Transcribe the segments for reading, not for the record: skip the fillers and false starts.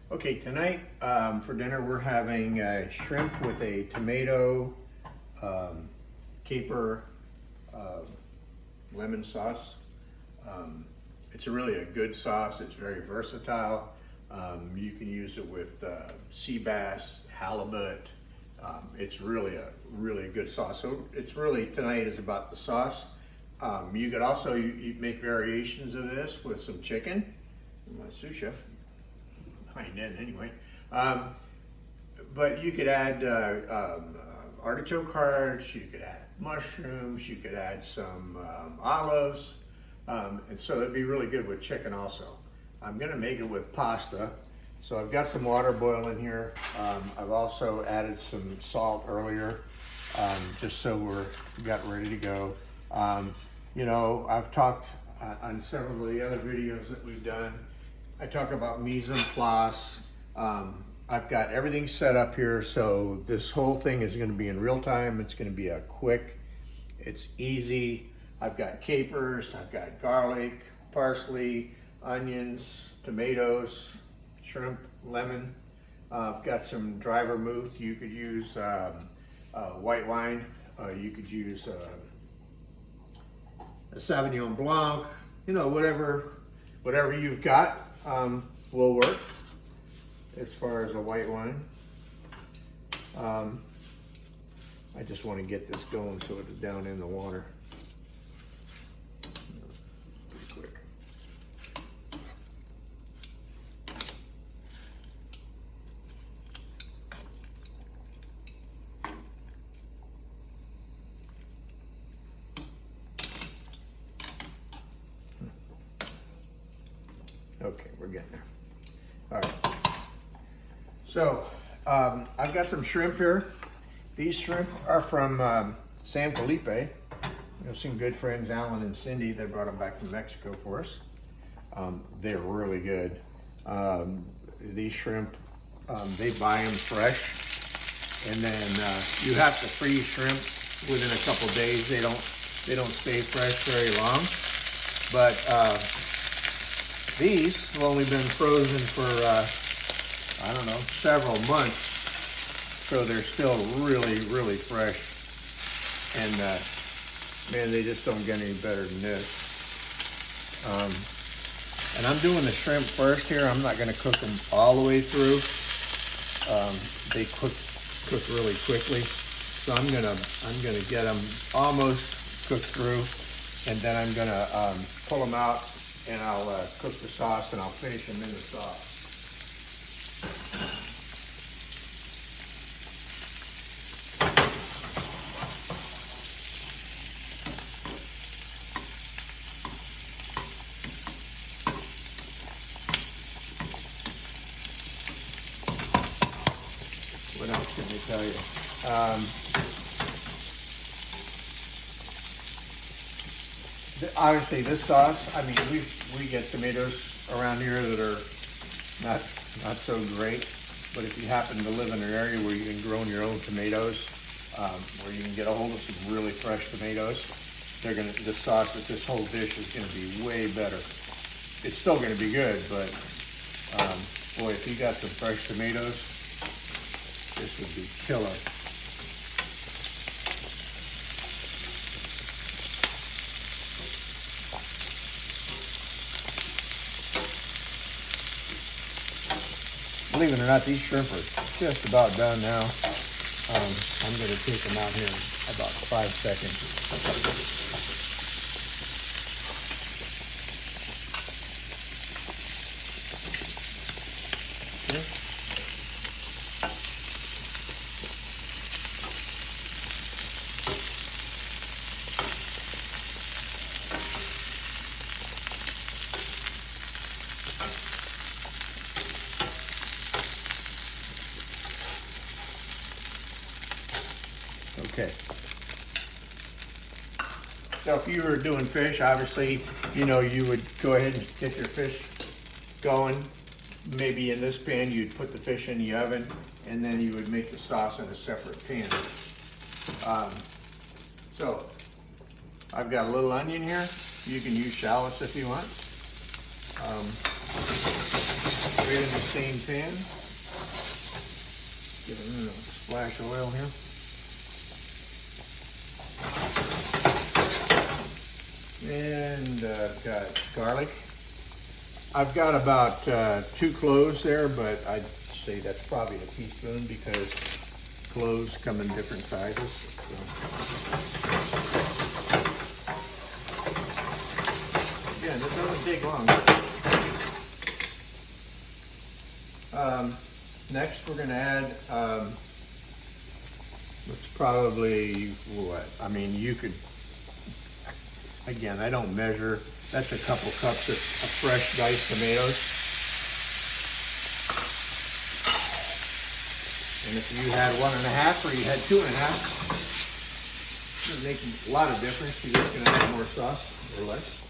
Okay, tonight for dinner we're having shrimp with a tomato, caper, lemon sauce. It's really a good sauce. It's very versatile. You can use it with sea bass, halibut. It's really a good sauce. So it's really, tonight is about the sauce. You could also you make variations of this with some chicken. My sous chef. I did anyway. But you could add artichoke hearts, you could add mushrooms, you could add some olives, and so it'd be really good with chicken also. I'm gonna make it with pasta. So I've got some water boiling here. I've also added some salt earlier, just so we're got ready to go. You know, I've talked on several of the other videos that we've done. I talk about mise en place. I've got everything set up here, so this whole thing is going to be in real time. It's going to be a quick, it's easy. I've got capers, I've got garlic, parsley, onions, tomatoes, shrimp, lemon. I've got some dry vermouth. You could use white wine. You could use a Sauvignon Blanc. You know, whatever you've got will work as far as a white wine. I just want to get this going so it's down in the water. Pretty quick. Okay, we're getting there. All right. So I've got some shrimp here. These shrimp are from San Felipe. We have some good friends, Alan and Cindy. They brought them back from Mexico for us. They're really good. These shrimp, they buy them fresh, and then you have to freeze shrimp within a couple days. They don't stay fresh very long, but these have only been frozen for, I don't know, several months. So they're still really, really fresh. And man, they just don't get any better than this. And I'm doing the shrimp first here. I'm not gonna cook them all the way through. They cook really quickly. So I'm gonna get them almost cooked through, and then I'm gonna pull them out, and I'll cook the sauce, and I'll finish them in the sauce. What else can I tell you? Obviously, this sauce, I mean, we get tomatoes around here that are not so great, but if you happen to live in an area where you can grow your own tomatoes, where you can get a hold of some really fresh tomatoes, the sauce with this whole dish is gonna be way better. It's still gonna be good, but boy, if you got some fresh tomatoes, this would be killer. Believe it or not, these shrimp are just about done now. I'm going to take them out here in about 5 seconds. Okay. Okay. So if you were doing fish, obviously, you know, you would go ahead and get your fish going. Maybe in this pan, you'd put the fish in the oven, and then you would make the sauce in a separate pan. So I've got a little onion here. You can use shallots if you want. right in the same pan. Give it a little splash of oil here. And I've got garlic. I've got about 2 cloves there, but I'd say that's probably a teaspoon because cloves come in different sizes. So. Again, it doesn't take long. Next, we're going to add, it's probably what? I mean, you could, again, I don't measure. That's a couple cups of fresh diced tomatoes. And if you had 1.5 or you had 2.5, it doesn't make a lot of difference. You're just going to add more sauce or less.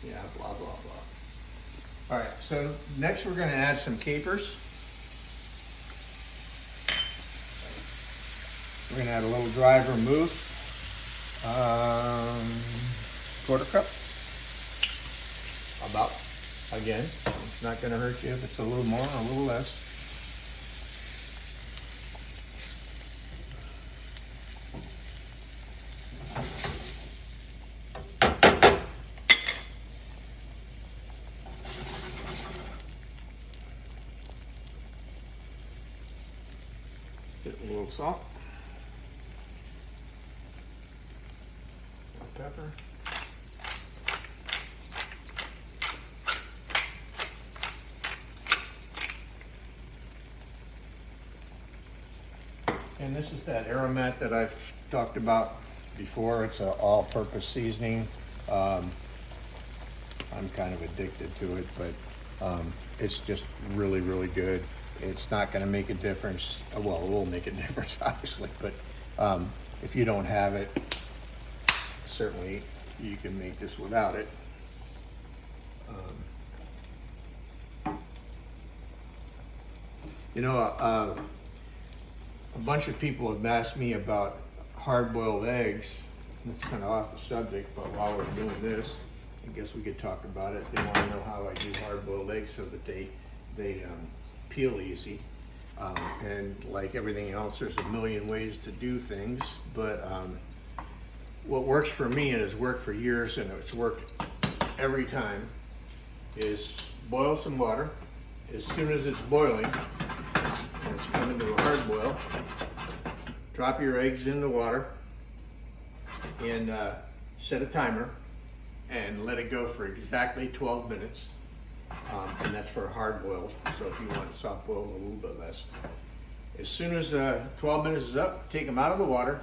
Yeah, blah, blah, blah. All right, so next we're going to add some capers. We're going to add a little dry vermouth, 1/4 cup, about. Again, it's not going to hurt you if it's a little more or a little less. Get a little salt, pepper, and this is that aromat that I've talked about before. It's an all-purpose seasoning. I'm kind of addicted to it, but it's just really, really good. It's not going to make a difference. Well, it will make a difference, obviously, but if you don't have it, certainly you can make this without it. You know, a bunch of people have asked me about hard-boiled eggs. That's kind of off the subject, but while we're doing this, I guess we could talk about it. They want to know how I do hard-boiled eggs so that they peel easy. And like everything else, there's a million ways to do things, but what works for me and has worked for years and it's worked every time is boil some water. As soon as it's boiling, and it's coming to a hard boil, drop your eggs in the water and set a timer and let it go for exactly 12 minutes. And that's for a hard boiled. So if you want it soft boiled, a little bit less. As soon as 12 minutes is up, take them out of the water,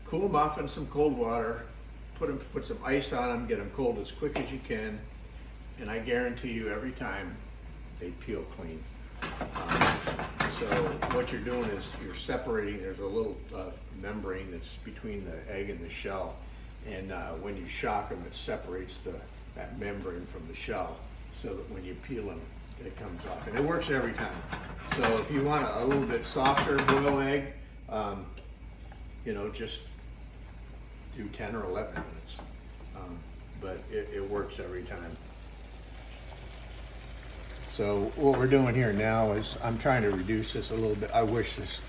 cool them off in some cold water, put some ice on them, get them cold as quick as you can, and I guarantee you every time they peel clean. So what you're doing is you're separating. There's a little membrane that's between the egg and the shell, and when you shock them, it separates that membrane from the shell, so that when you peel them, it comes off, and it works every time. So if you want a little bit softer boiled egg, you know, just do 10 or 11 minutes, but it works every time. So what we're doing here now is I'm trying to reduce this a little bit. I wish this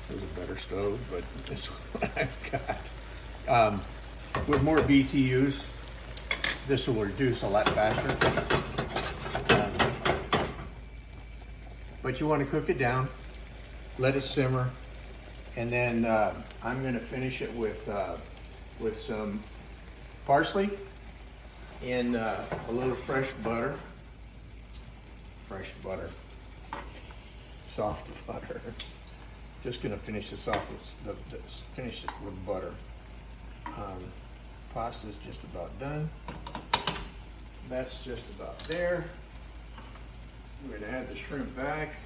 was a better stove, but it's what I've got. With more BTUs, this will reduce a lot faster. But you want to cook it down, let it simmer, and then I'm going to finish it with some parsley and a little fresh butter. Fresh butter, soft butter. Just going to finish this off with finish it with butter. Pasta's just about done. That's just about there. We're going to add the shrimp back.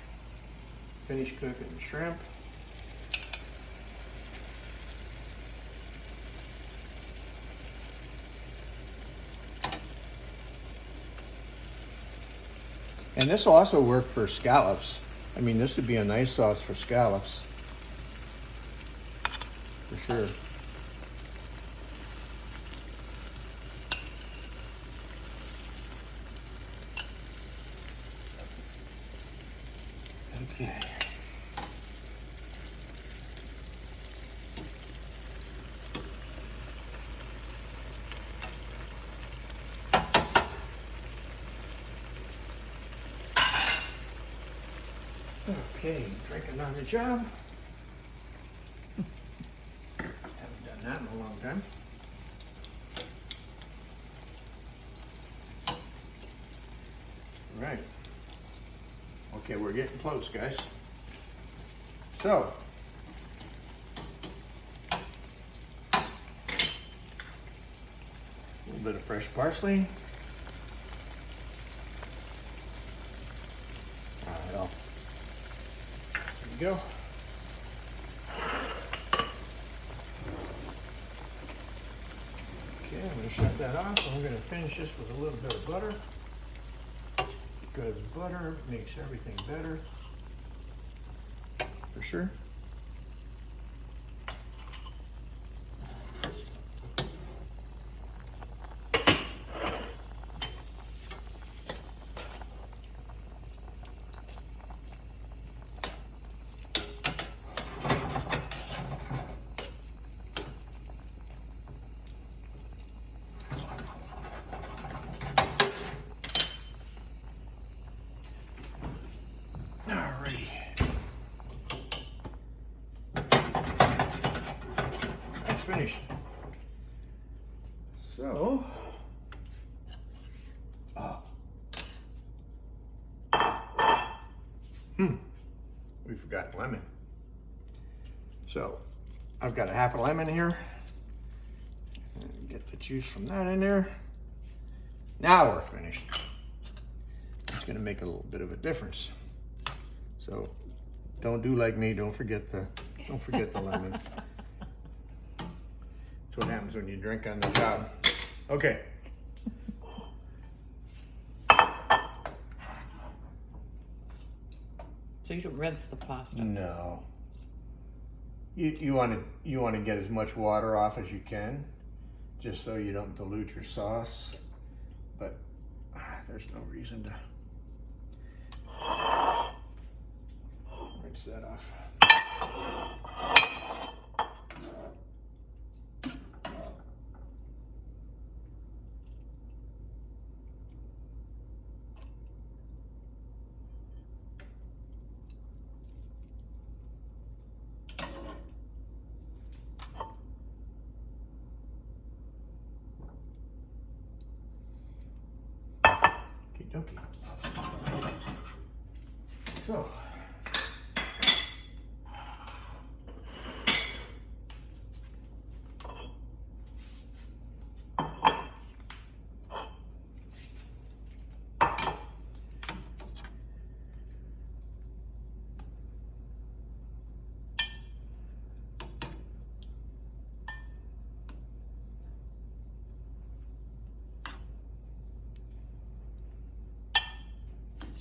Finish cooking the shrimp. And this will also work for scallops. I mean, this would be a nice sauce for scallops. For sure. Okay. Okay, drinking on the job. Haven't done that in a long time. Right. Okay, we're getting close, guys. So, a little bit of fresh parsley. Well, there you go. Okay, I'm going to shut that off. I'm going to finish this with a little bit of butter, because butter makes everything better, for sure. Alrighty. That's finished. So, we forgot lemon. So, I've got a half a lemon here. Get the juice from that in there. Now we're finished. It's going to make a little bit of a difference. So don't do like me. Don't forget the lemon. That's what happens when you drink on the job. Okay. So you don't rinse the pasta? No. You want to get as much water off as you can, just so you don't dilute your sauce. But there's no reason to rinse that off. Okay. So,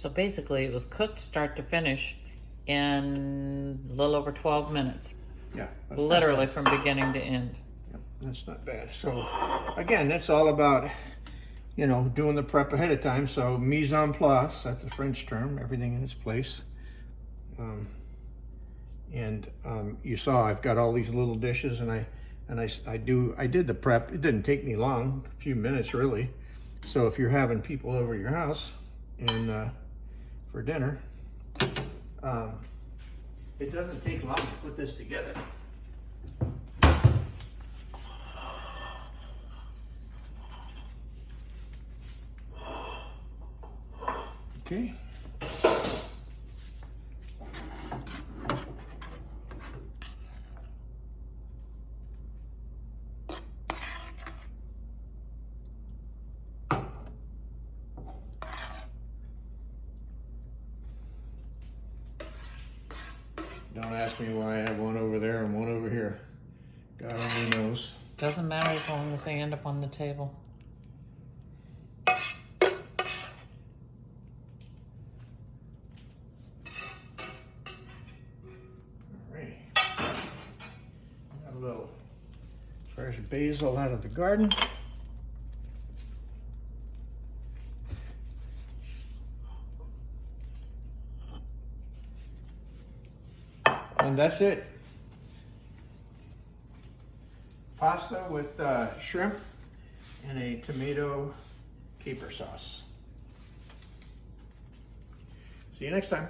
So basically it was cooked start to finish in a little over 12 minutes. yeah. Literally from beginning to end. Yep, that's not bad. So, again, that's all about, doing the prep ahead of time. So, mise en place, that's a French term, everything in its place. You saw I've got all these little dishes, and I did the prep. It didn't take me long, a few minutes really. So if you're having people over your house and for dinner, it doesn't take long to put this together. Okay. Don't ask me why I have one over there and one over here. God only knows. Doesn't matter as long as they end up on the table. A little fresh basil out of the garden. And that's it. Pasta with shrimp and a tomato caper sauce. See you next time.